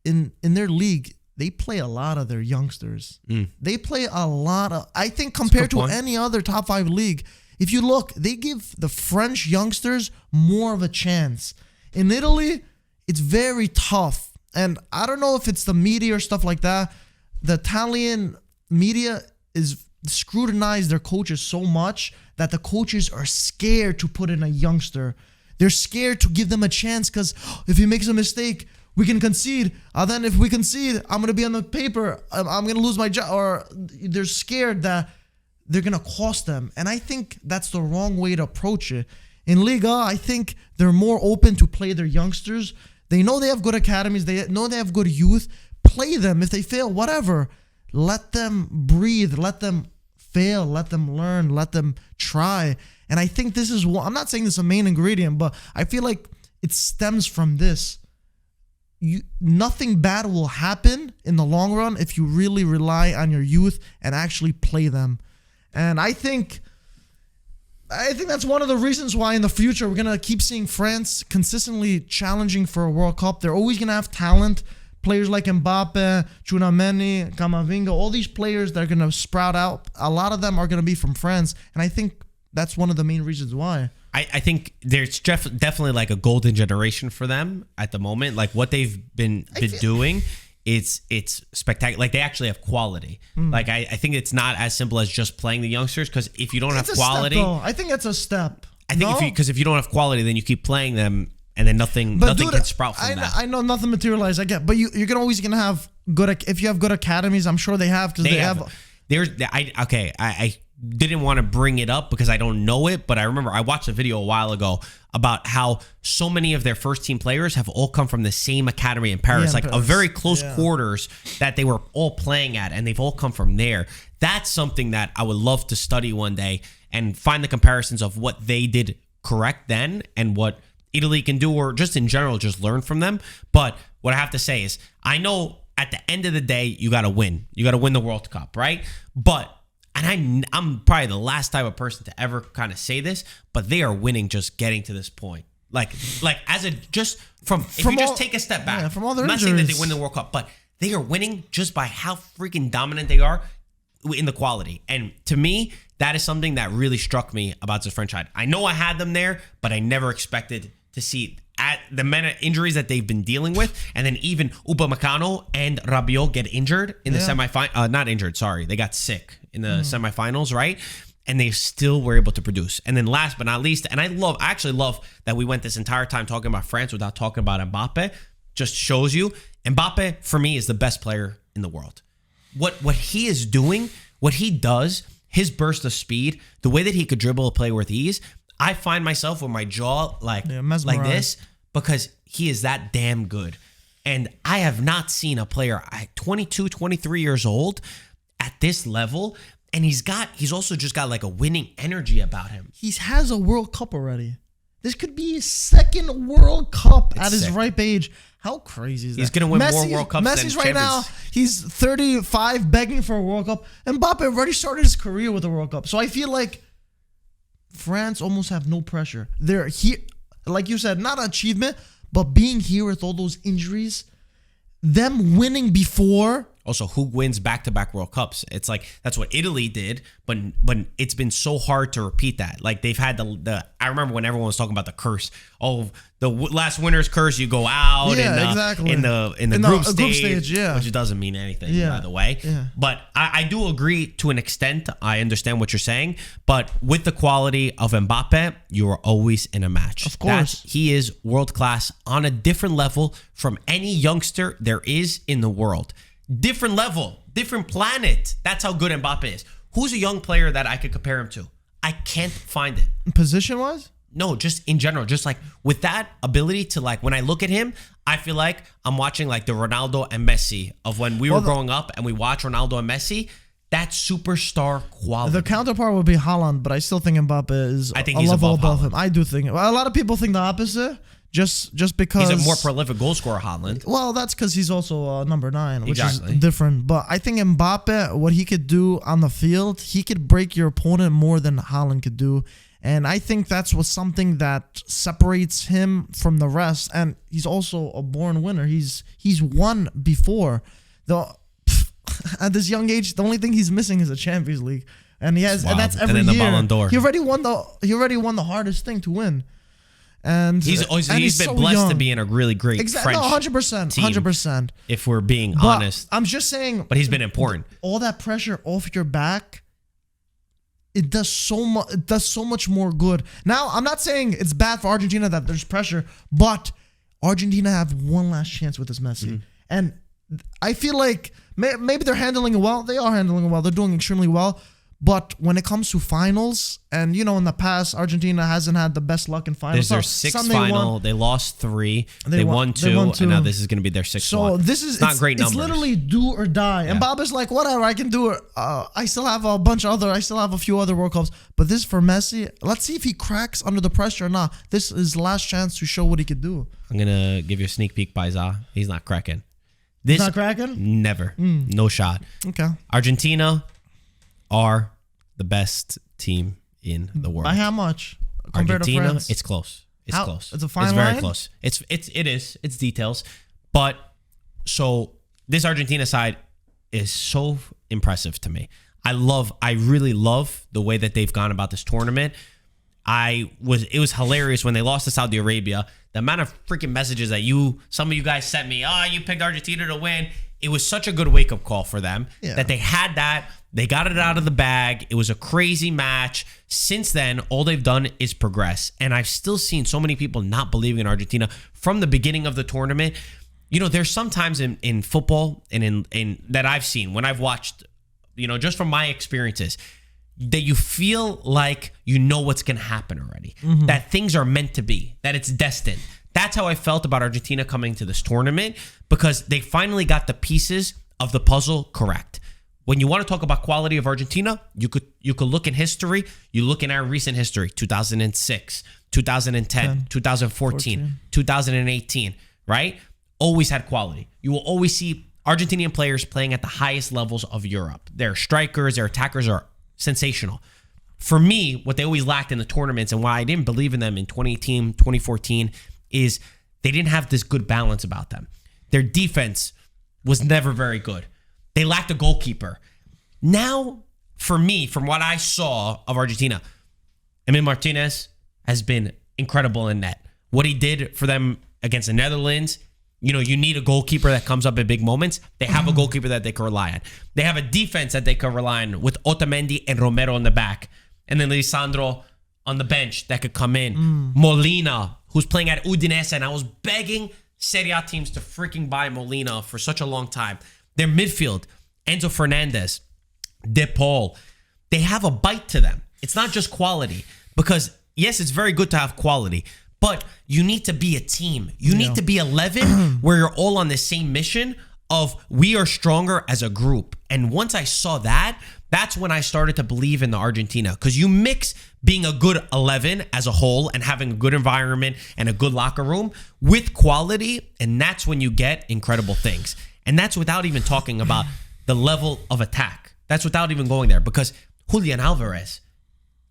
[SPEAKER 2] in their league, they play a lot of their youngsters. They play a lot of, I think compared to any other top 5 league, if you look, they give the French youngsters more of a chance. In Italy, it's very tough. And I don't know if it's the media or stuff like that. The Italian media is scrutinized their coaches so much that the coaches are scared to put in a youngster. They're scared to give them a chance because if he makes a mistake, we can concede. Then if we concede, I'm going to be on the paper. I'm going to lose my job. Or they're scared that they're going to cost them. And I think that's the wrong way to approach it. In Liga, I think they're more open to play their youngsters. They know they have good academies. They know they have good youth. Play them. If they fail, whatever. Let them breathe. Let them fail. Let them learn. Let them try. And I think this is what, I'm not saying this is a main ingredient, but I feel like it stems from this. Nothing bad will happen in the long run if you really rely on your youth and actually play them. And I think that's one of the reasons why in the future we're going to keep seeing France consistently challenging for a World Cup. They're always going to have talent. Players like Mbappe, Tchouaméni, Camavinga, all these players that are going to sprout out, a lot of them are going to be from France. And I think that's one of the main reasons why.
[SPEAKER 1] I think there's definitely like a golden generation for them at the moment. Like what they've been doing, it's spectacular. Like they actually have quality. Like I think it's not as simple as just playing the youngsters, because if you don't have quality,
[SPEAKER 2] I think it's a step.
[SPEAKER 1] I think if you don't have quality, then you keep playing them and then nothing can sprout from that.
[SPEAKER 2] I know nothing materialized. I get, but you're always gonna have good. If you have good academies, I'm sure they have, because they have.
[SPEAKER 1] I didn't want to bring it up because I don't know it, but I remember I watched a video a while ago about how so many of their first team players have all come from the same academy in Paris, a very close quarters that they were all playing at, and they've all come from there. That's something that I would love to study one day and find the comparisons of what they did correct then and what Italy can do, or just in general, just learn from them. But what I have to say is, I know at the end of the day, you got to win. You got to win the World Cup, right? And I'm probably the last type of person to ever kind of say this, but they are winning just getting to this point. If you just take a step back,
[SPEAKER 2] from all their
[SPEAKER 1] injuries. I'm not saying that they win the World Cup, but they are winning just by how freaking dominant they are in the quality. And to me, that is something that really struck me about this French side. I know I had them there, but I never expected to see at the amount of injuries that they've been dealing with, and then even Upamecano and Rabiot get injured in the semifinal. Not injured, sorry. They got sick in the semifinals, right? And they still were able to produce. And then last but not least, and I actually love that we went this entire time talking about France without talking about Mbappe. Just shows you, Mbappe, for me, is the best player in the world. what he is doing, what he does, his burst of speed, the way that he could dribble a play with ease, I find myself with my jaw like this because he is that damn good. And I have not seen a player at 22, 23 years old at this level. And he's also just got like a winning energy about him.
[SPEAKER 2] He has a World Cup already. This could be his second World Cup at his ripe age. How crazy is that?
[SPEAKER 1] He's going to win more World Cups
[SPEAKER 2] Messi's
[SPEAKER 1] than
[SPEAKER 2] right now, he's 35 begging for a World Cup. And Mbappe already started his career with a World Cup. So I feel like France almost have no pressure. They're here, like you said, not an achievement, but being here with all those injuries, them winning before.
[SPEAKER 1] Also, who wins back-to-back World Cups? It's like that's what Italy did, but it's been so hard to repeat that. Like they've had the I remember when everyone was talking about the curse. Oh, the last winner's curse. You go out in the group stage, which doesn't mean anything, by the way. Yeah. But I do agree to an extent. I understand what you're saying, but with the quality of Mbappe, you are always in a match.
[SPEAKER 2] Of course,
[SPEAKER 1] he is world class on a different level from any youngster there is in the world. Different level, different planet. That's how good Mbappe is. Who's a young player that I could compare him to? I can't find it.
[SPEAKER 2] Position-wise?
[SPEAKER 1] No, just in general. Just like with that ability to like, when I look at him, I feel like I'm watching like the Ronaldo and Messi of when we were growing up and we watch Ronaldo and Messi. That superstar quality.
[SPEAKER 2] The counterpart would be Haaland, but I still think Mbappe is a level above him. I do think. Well, a lot of people think the opposite. Just because
[SPEAKER 1] he's a more prolific goal scorer, Haaland.
[SPEAKER 2] Well, that's because he's also number 9, which is different. But I think Mbappe, what he could do on the field, he could break your opponent more than Haaland could do. And I think that's something that separates him from the rest. And he's also a born winner. He's won before. At this young age, the only thing he's missing is a Champions League, and he has, and that's every year. Ballon d'Or. He already won the hardest thing to win. And he's
[SPEAKER 1] been so blessed young to be in a really great French
[SPEAKER 2] 100%.
[SPEAKER 1] If we're being honest,
[SPEAKER 2] I'm just saying.
[SPEAKER 1] But he's been important.
[SPEAKER 2] All that pressure off your back, it does so much. It does so much more good. Now, I'm not saying it's bad for Argentina that there's pressure, but Argentina have one last chance with this Messi, and I feel like maybe they're handling it well. They are handling it well. They're doing extremely well. But when it comes to finals, and in the past, Argentina hasn't had the best luck in finals.
[SPEAKER 1] This is their 6th final. They lost 3. They won 2. And now this is going to be their 6th one.
[SPEAKER 2] So this is
[SPEAKER 1] not great numbers.
[SPEAKER 2] It's literally do or die. Yeah. And Mbappé's like, whatever, I can do it. I still have a few other World Cups. But this for Messi, let's see if he cracks under the pressure or not. This is his last chance to show what he could do.
[SPEAKER 1] I'm going to give you a sneak peek, Paiza. He's not cracking.
[SPEAKER 2] He's not cracking?
[SPEAKER 1] Never. No shot.
[SPEAKER 2] Okay.
[SPEAKER 1] Argentina are the best team in the world.
[SPEAKER 2] By how much?
[SPEAKER 1] Argentina, it's close. It's close.
[SPEAKER 2] It's a fine
[SPEAKER 1] line?
[SPEAKER 2] It's
[SPEAKER 1] very close. It is. It's details. But so this Argentina side is so impressive to me. I really love the way that they've gone about this tournament. It was hilarious when they lost to Saudi Arabia. The amount of freaking messages that some of you guys sent me, you picked Argentina to win. It was such a good wake-up call for them that they had that. They got it out of the bag. It was a crazy match. Since then, all they've done is progress. And I've still seen so many people not believing in Argentina from the beginning of the tournament. There's sometimes in football and in that I've seen when I've watched, just from my experiences, that you feel like you know what's going to happen already. That things are meant to be, that it's destined. That's how I felt about Argentina coming to this tournament because they finally got the pieces of the puzzle correct. When you want to talk about quality of Argentina, you could look in history. You look in our recent history, 2006, 2010, 2014, 2018, right? Always had quality. You will always see Argentinian players playing at the highest levels of Europe. Their strikers, their attackers are sensational. For me, what they always lacked in the tournaments and why I didn't believe in them in 2018, 2014 is they didn't have this good balance about them. Their defense was never very good. They lacked a goalkeeper. Now, for me, from what I saw of Argentina, Emil Martinez has been incredible in net. What he did for them against the Netherlands, you need a goalkeeper that comes up in big moments. They have a goalkeeper that they can rely on. They have a defense that they can rely on with Otamendi and Romero in the back. And then Lisandro on the bench that could come in. Molina, who's playing at Udinese, and I was begging Serie A teams to freaking buy Molina for such a long time. Their midfield, Enzo Fernandez, De Paul, they have a bite to them. It's not just quality, because yes, it's very good to have quality, but you need to be a team. You need to be 11 where you're all on the same mission of we are stronger as a group. And once I saw that, that's when I started to believe in the Argentina, because you mix being a good 11 as a whole and having a good environment and a good locker room with quality, and that's when you get incredible things. And that's without even talking about the level of attack. That's without even going there, because Julian Alvarez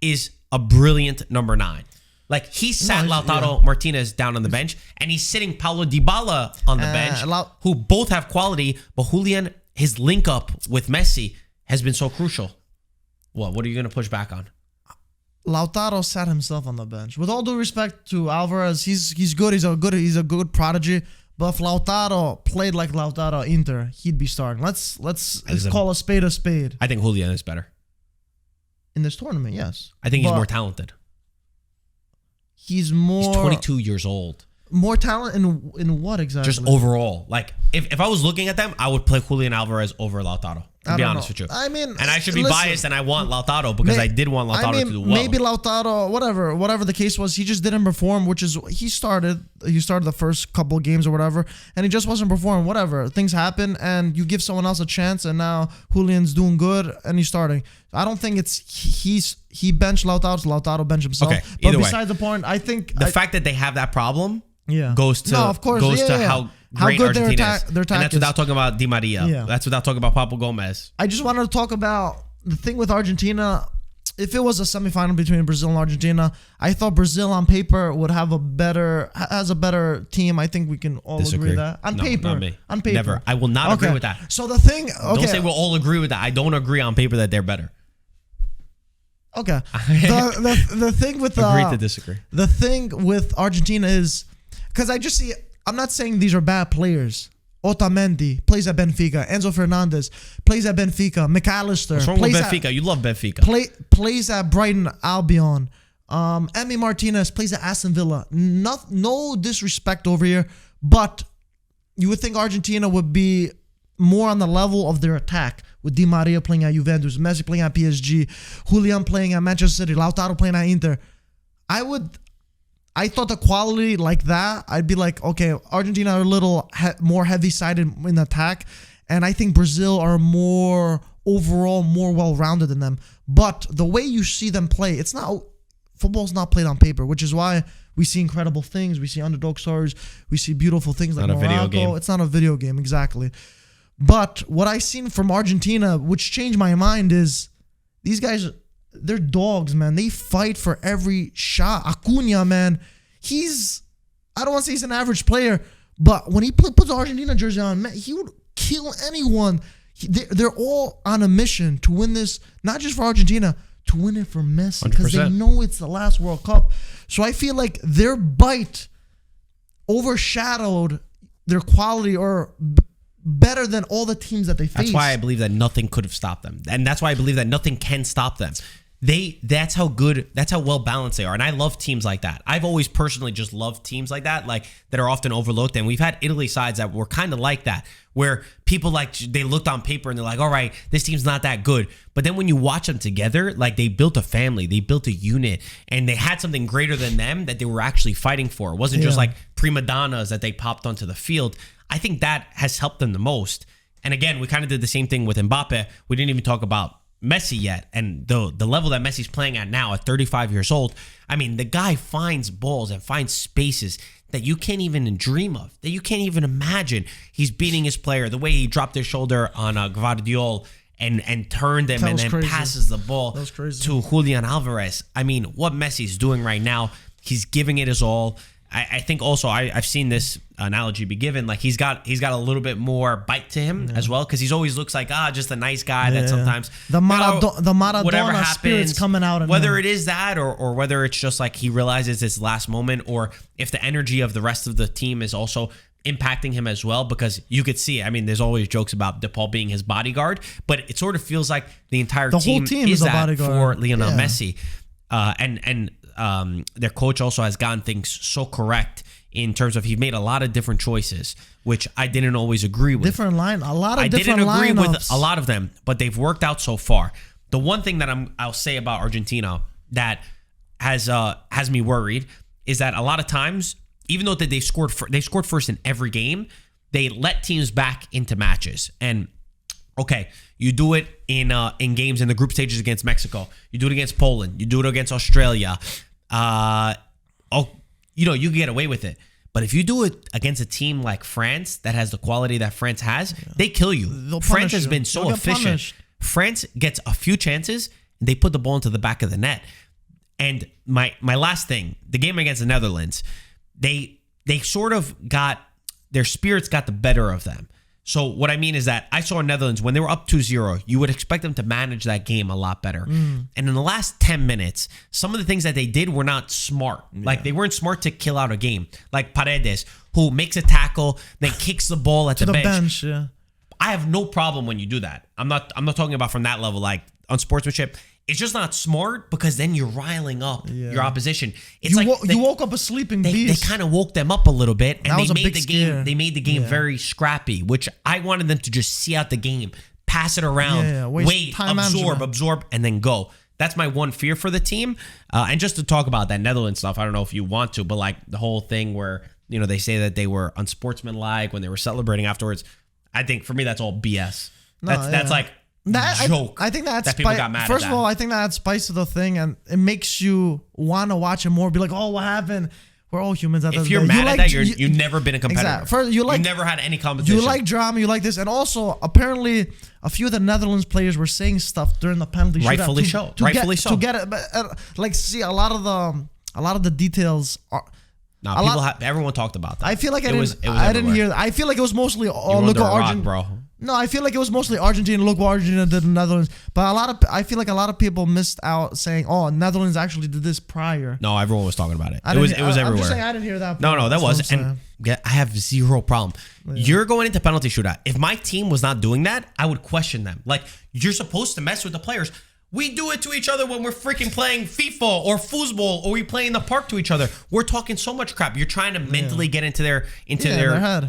[SPEAKER 1] is a brilliant number 9. Like, he sat Lautaro Martinez down on the bench, and he's sitting Paulo Dybala on the bench, who both have quality, but Julian, his link up with Messi has been so crucial. What are you going to push back on?
[SPEAKER 2] Lautaro sat himself on the bench. With all due respect to Alvarez, he's good. He's a good prodigy. But if Lautaro played like Lautaro Inter, he'd be starting. Let's call a spade a spade.
[SPEAKER 1] I think Julian is better.
[SPEAKER 2] In this tournament, yes.
[SPEAKER 1] I think he's more talented.
[SPEAKER 2] He's
[SPEAKER 1] 22 years old.
[SPEAKER 2] More talent in what exactly?
[SPEAKER 1] Just overall. Like, if I was looking at them, I would play Julian Alvarez over Lautaro. To be honest with you.
[SPEAKER 2] I mean,
[SPEAKER 1] and I should be biased, and I want Lautaro because I did want Lautaro to do well.
[SPEAKER 2] Maybe Lautaro, whatever the case was, he just didn't perform, which is he started the first couple of games or whatever, and he just wasn't performing. Whatever, things happen, and you give someone else a chance, and now Julian's doing good and he's starting. I don't think he benched Lautaro, so Lautaro benched himself.
[SPEAKER 1] Okay,
[SPEAKER 2] but besides the point, I think
[SPEAKER 1] the fact that they have that problem goes to how great
[SPEAKER 2] good
[SPEAKER 1] Argentina is.
[SPEAKER 2] Their
[SPEAKER 1] And that's without talking about Di Maria.
[SPEAKER 2] Yeah.
[SPEAKER 1] That's without talking about Papu Gomez.
[SPEAKER 2] I just wanted to talk about the thing with Argentina. If it was a semifinal between Brazil and Argentina, I thought Brazil on paper would have a better team. I think we can all agree that. On paper.
[SPEAKER 1] Not me.
[SPEAKER 2] On paper.
[SPEAKER 1] Never. I will not agree with that.
[SPEAKER 2] So the thing...
[SPEAKER 1] Don't say we'll all agree with that. I don't agree on paper that they're better.
[SPEAKER 2] Okay. The thing with...
[SPEAKER 1] agree to disagree.
[SPEAKER 2] The thing with Argentina is... Because I just see... I'm not saying these are bad players. Otamendi plays at Benfica. Enzo Fernandez plays at Benfica. McAllister
[SPEAKER 1] What's wrong
[SPEAKER 2] plays
[SPEAKER 1] with Benfica? You love Benfica.
[SPEAKER 2] Plays at Brighton Albion. Emi Martinez plays at Aston Villa. No disrespect over here, but you would think Argentina would be more on the level of their attack, with Di Maria playing at Juventus, Messi playing at PSG, Julian playing at Manchester City, Lautaro playing at Inter. I thought the quality like that, I'd be like, okay, Argentina are a little more heavy-sided in attack, and I think Brazil are overall more well-rounded than them. But the way you see them play, football's not played on paper, which is why we see incredible things. We see underdog stories. We see beautiful things like Morocco.
[SPEAKER 1] Video game.
[SPEAKER 2] It's not a video game, exactly. But what I seen from Argentina, which changed my mind, is these guys... They're dogs, man. They fight for every shot. Acuna, man, I don't want to say he's an average player, but when he puts Argentina jersey on, man, he would kill anyone. They're all on a mission to win this, not just for Argentina, to win it for Messi, because they know it's the last World Cup. So I feel like their bite overshadowed their quality, or better than all the teams that they faced.
[SPEAKER 1] That's why I believe that nothing could have stopped them. And that's why I believe that nothing can stop them. That's how well balanced they are. And I love teams like that. I've always personally just loved teams like that are often overlooked. And we've had Italy sides that were kind of like that, where people they looked on paper and they're like, all right, this team's not that good. But then when you watch them together, they built a family, they built a unit, and they had something greater than them that they were actually fighting for. It wasn't just like prima donnas that they popped onto the field. I think that has helped them the most. And again, we kind of did the same thing with Mbappe. We didn't even talk about Messi yet, and the level that Messi's playing at now at 35 years old. I mean, the guy finds balls and finds spaces that you can't even dream of, that you can't even imagine. He's beating his player, the way he dropped his shoulder on Gvardiol and turned him and then passes the ball to Julian Alvarez. I mean, what Messi's doing right now, he's giving it his all. I think also I've seen this analogy be given, he's got a little bit more bite to him as well, because he always looks like just a nice guy that sometimes
[SPEAKER 2] the Maradona spirit's coming out in
[SPEAKER 1] whether
[SPEAKER 2] him.
[SPEAKER 1] It is that or whether it's just he realizes it's last moment, or if the energy of the rest of the team is also impacting him as well, because you could see, I mean, there's always jokes about De Paul being his bodyguard, but it sort of feels like the whole team is that bodyguard for Lionel Messi. And their coach also has gotten things so correct in terms of he made a lot of different choices, which I didn't always agree with.
[SPEAKER 2] A lot of
[SPEAKER 1] I
[SPEAKER 2] different
[SPEAKER 1] didn't agree
[SPEAKER 2] lineups.
[SPEAKER 1] with a lot of them, but they've worked out so far. The one thing that I'll say about Argentina that has me worried is that a lot of times, even though that they scored first in every game, they let teams back into matches. And okay, you do it in games in the group stages against Mexico. You do it against Poland. You do it against Australia. You can get away with it. But if you do it against a team like France that has the quality that France has, they kill you. France has been so efficient. France gets a few chances and they put the ball into the back of the net. And my last thing, the game against the Netherlands, they sort of got their spirits got the better of them. So what I mean is that I saw Netherlands, when they were up 2-0, you would expect them to manage that game a lot better. And in the last 10 minutes, some of the things that they did were not smart. Yeah. Like, they weren't smart to kill out a game. Like Paredes, who makes a tackle, then kicks the ball at the bench.
[SPEAKER 2] Yeah.
[SPEAKER 1] I have no problem when you do that. I'm not talking about from that level, like on sportsmanship. It's just not smart because then you're riling up your opposition. It's
[SPEAKER 2] you woke up a sleeping beast.
[SPEAKER 1] They kind of woke them up a little bit, and
[SPEAKER 2] they made the game.
[SPEAKER 1] They made the game very scrappy, which I wanted them to just see out the game, pass it around, wait, absorb, and then go. That's my one fear for the team. And just to talk about that Netherlands stuff, I don't know if you want to, but like the whole thing where they say that they were unsportsmanlike when they were celebrating afterwards. I think for me that's all BS. That's like. Joke.
[SPEAKER 2] I think that
[SPEAKER 1] people got mad
[SPEAKER 2] First
[SPEAKER 1] at
[SPEAKER 2] of all, I think that adds spice to the thing, and it makes you want to watch it more. Be like, oh, what happened? We're all humans.
[SPEAKER 1] If you're mad at that, you've never been a competitor.
[SPEAKER 2] Exactly. First, you
[SPEAKER 1] never had any competition.
[SPEAKER 2] You like drama. You like this, and also apparently a few of the Netherlands players were saying stuff during the penalty shootout.
[SPEAKER 1] Rightfully so.
[SPEAKER 2] To get it, but see a lot of the details are.
[SPEAKER 1] Everyone talked about that.
[SPEAKER 2] I feel like I didn't hear that. I feel like it was mostly look at Argentina,
[SPEAKER 1] bro.
[SPEAKER 2] No, I feel like it was mostly Argentina. Look what Argentina did in the Netherlands. But I feel like a lot of people missed out saying, "Oh, Netherlands actually did this prior."
[SPEAKER 1] No, everyone was talking about it. It was everywhere.
[SPEAKER 2] I'm just saying I didn't hear that.
[SPEAKER 1] No, that was. And I have zero problem. Yeah. You're going into penalty shootout. If my team was not doing that, I would question them. Like, you're supposed to mess with the players. We do it to each other when we're freaking playing FIFA or foosball, or we play in the park to each other. We're talking so much crap. You're trying to mentally get into their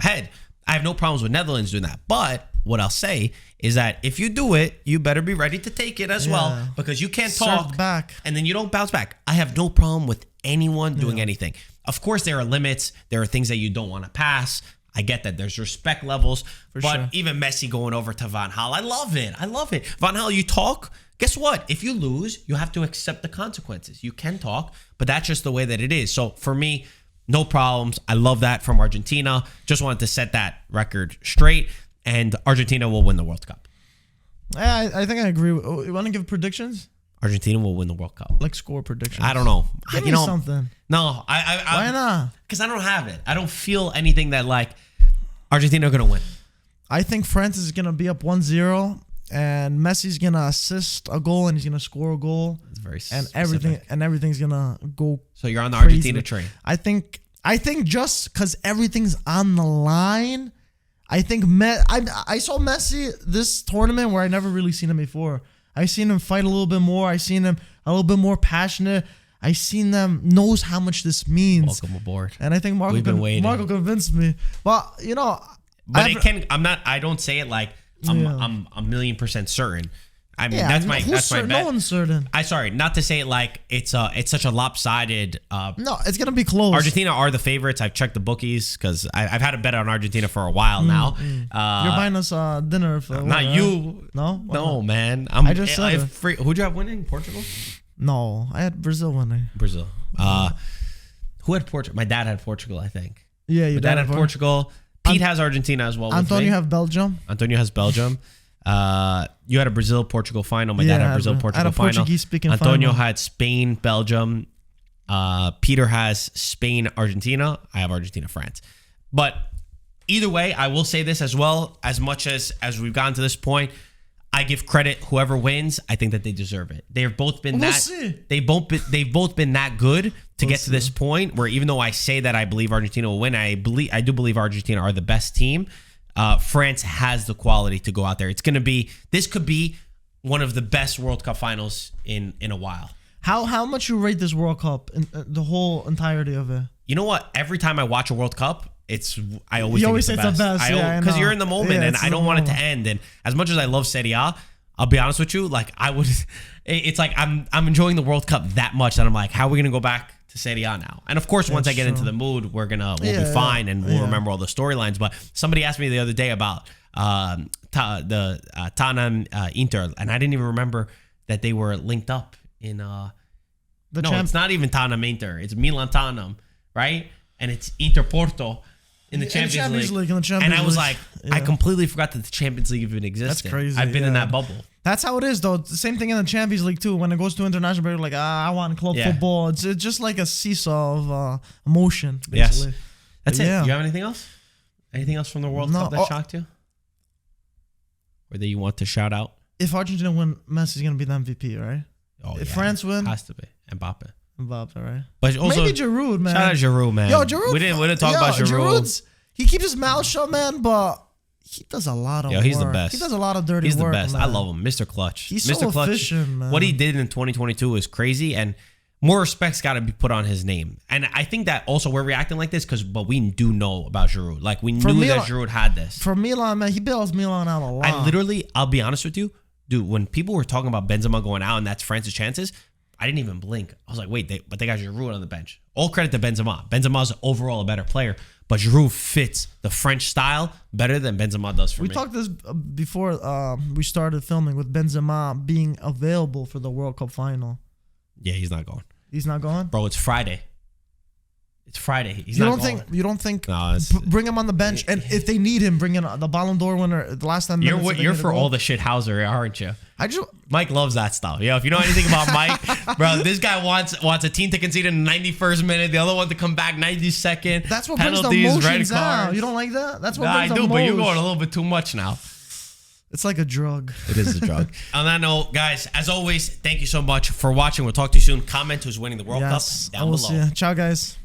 [SPEAKER 1] head. I have no problems with Netherlands doing that. But what I'll say is that if you do it, you better be ready to take it as well, because you can't talk
[SPEAKER 2] back
[SPEAKER 1] and then you don't bounce back. I have no problem with anyone doing anything. Of course, there are limits. There are things that you don't want to pass. I get that. There's respect levels. But even Messi going over to Van Gaal, I love it. Van Gaal, you talk. Guess what? If you lose, you have to accept the consequences. You can talk, but that's just the way that it is. So for me, no problems. I love that from Argentina. Just wanted to set that record straight, and Argentina will win the World Cup.
[SPEAKER 2] Yeah, I think I agree. You want to give predictions?
[SPEAKER 1] Argentina will win the World Cup.
[SPEAKER 2] Like score predictions.
[SPEAKER 1] I don't know.
[SPEAKER 2] Give me something.
[SPEAKER 1] No,
[SPEAKER 2] why not?
[SPEAKER 1] Because I don't have it. I don't feel anything that like Argentina are going to win.
[SPEAKER 2] I think France is going to be up 1-0. And Messi's gonna assist a goal, and he's gonna score a goal.
[SPEAKER 1] It's very
[SPEAKER 2] everything's gonna go.
[SPEAKER 1] So you're on the
[SPEAKER 2] crazy.
[SPEAKER 1] Argentina train.
[SPEAKER 2] I think just because everything's on the line, I think I saw Messi this tournament where I never really seen him before. I seen him fight a little bit more. I seen him a little bit more passionate. I seen them knows how much this means.
[SPEAKER 1] Welcome aboard.
[SPEAKER 2] And I think Marco convinced me. Well,
[SPEAKER 1] but I don't say it like. I'm 1,000,000% certain. I mean, that's my bet.
[SPEAKER 2] No one's certain.
[SPEAKER 1] Sorry, not to say it like it's such a lopsided.
[SPEAKER 2] No, it's gonna be close.
[SPEAKER 1] Argentina are the favorites. I've checked the bookies because I've had a bet on Argentina for a while now.
[SPEAKER 2] You're buying us dinner for
[SPEAKER 1] not you. No, man.
[SPEAKER 2] I just said
[SPEAKER 1] who'd you have winning? Portugal?
[SPEAKER 2] No, I had Brazil winning.
[SPEAKER 1] Brazil. Who had Portugal? My dad had Portugal, I think.
[SPEAKER 2] Yeah,
[SPEAKER 1] your dad had Portugal. Pete has Argentina as well.
[SPEAKER 2] Antonio has Belgium.
[SPEAKER 1] Antonio has Belgium. You had a Brazil-Portugal final. My dad had Brazil-Portugal final.
[SPEAKER 2] Portuguese-speaking
[SPEAKER 1] Antonio had Spain, Belgium. Peter has Spain, Argentina. I have Argentina, France. But either way, I will say this as well. As much as we've gotten to this point, I give credit whoever wins. I think that they deserve it. They've both been they've both been that good to get to this point where even though I say that I believe Argentina will win, I do believe Argentina are the best team. France has the quality to go out there. This could be one of the best World Cup finals in a while.
[SPEAKER 2] How much you rate this World Cup in the whole entirety of it?
[SPEAKER 1] you know what? Every time I watch a World Cup, I always
[SPEAKER 2] You
[SPEAKER 1] think
[SPEAKER 2] always
[SPEAKER 1] it's
[SPEAKER 2] say
[SPEAKER 1] the
[SPEAKER 2] it's
[SPEAKER 1] best.
[SPEAKER 2] the best.
[SPEAKER 1] Because
[SPEAKER 2] I
[SPEAKER 1] you're
[SPEAKER 2] know.
[SPEAKER 1] in the moment,
[SPEAKER 2] Yeah,
[SPEAKER 1] and
[SPEAKER 2] it's
[SPEAKER 1] I don't
[SPEAKER 2] the
[SPEAKER 1] want it to
[SPEAKER 2] moment.
[SPEAKER 1] end. And as much as I love Serie A, I'll be honest with you, like I would, it's like I'm enjoying the World Cup that much that I'm like, how are we gonna go back to Serie A now? And of course, once I get into the mood, we'll be fine and we'll remember all the storylines. But somebody asked me the other day about Tottenham Inter, and I didn't even remember that they were linked up in. It's not even Tottenham Inter. It's Milan Tottenham, right? And it's Inter Porto. In the Champions League. And I was like, I completely forgot that the Champions League even existed.
[SPEAKER 2] That's crazy.
[SPEAKER 1] I've been in that bubble.
[SPEAKER 2] That's how it is, though. The same thing in the Champions League, too. When it goes to international break, like, I want club football. It's just like a seesaw of emotion, basically.
[SPEAKER 1] Yes. That's it. Do you have anything else? Anything else from the World Cup that shocked you? Or that you want to shout out?
[SPEAKER 2] If Argentina win, Messi's going to be the MVP, right? If France win,
[SPEAKER 1] has to be. Mbappe,
[SPEAKER 2] right?
[SPEAKER 1] But also,
[SPEAKER 2] maybe Giroud, man.
[SPEAKER 1] Shout out Giroud, man.
[SPEAKER 2] Yo, Giroud.
[SPEAKER 1] We didn't talk about Giroud.
[SPEAKER 2] He keeps his mouth shut, man, but he does a lot of work.
[SPEAKER 1] He's the best.
[SPEAKER 2] He does a lot of dirty work.
[SPEAKER 1] He's the best.
[SPEAKER 2] Man.
[SPEAKER 1] I love him. Mr. Clutch.
[SPEAKER 2] He's
[SPEAKER 1] Mr.
[SPEAKER 2] so
[SPEAKER 1] Clutch,
[SPEAKER 2] efficient, man.
[SPEAKER 1] What he did in 2022 is crazy, and more respect's got to be put on his name. And I think that also we're reacting like this but we do know about Giroud. Like, we knew that Giroud had this.
[SPEAKER 2] For Milan, man, he bails Milan out a lot.
[SPEAKER 1] I'll be honest with you, dude, when people were talking about Benzema going out and that's France's chances, I didn't even blink. I was like, wait, but they got Giroud on the bench. All credit to Benzema. Benzema's overall a better player, but Giroud fits the French style better than Benzema does for me.
[SPEAKER 2] We talked this before we started filming with Benzema being available for the World Cup final.
[SPEAKER 1] Yeah, he's not going.
[SPEAKER 2] He's not going?
[SPEAKER 1] Bro, it's Friday. It's Friday. He's not going.
[SPEAKER 2] You don't think
[SPEAKER 1] no,
[SPEAKER 2] bring him on the bench, and if they need him, bring in the Ballon d'Or winner the last time.
[SPEAKER 1] You're for all the shit Hauser, aren't you? Mike loves that stuff. If you know anything about Mike, bro, this guy wants a team to concede in the 91st minute, the other one to come back 92nd.
[SPEAKER 2] That's what
[SPEAKER 1] penalties,
[SPEAKER 2] brings the emotions
[SPEAKER 1] red
[SPEAKER 2] out.
[SPEAKER 1] cards.
[SPEAKER 2] You don't like that? That's what
[SPEAKER 1] I
[SPEAKER 2] brings
[SPEAKER 1] do,
[SPEAKER 2] the
[SPEAKER 1] but you're
[SPEAKER 2] most.
[SPEAKER 1] going a little bit too much now.
[SPEAKER 2] It's like a drug.
[SPEAKER 1] It is a drug. On that note, guys, as always, thank you so much for watching. We'll talk to you soon. Comment who's winning the World Cup down below.
[SPEAKER 2] Ciao, guys.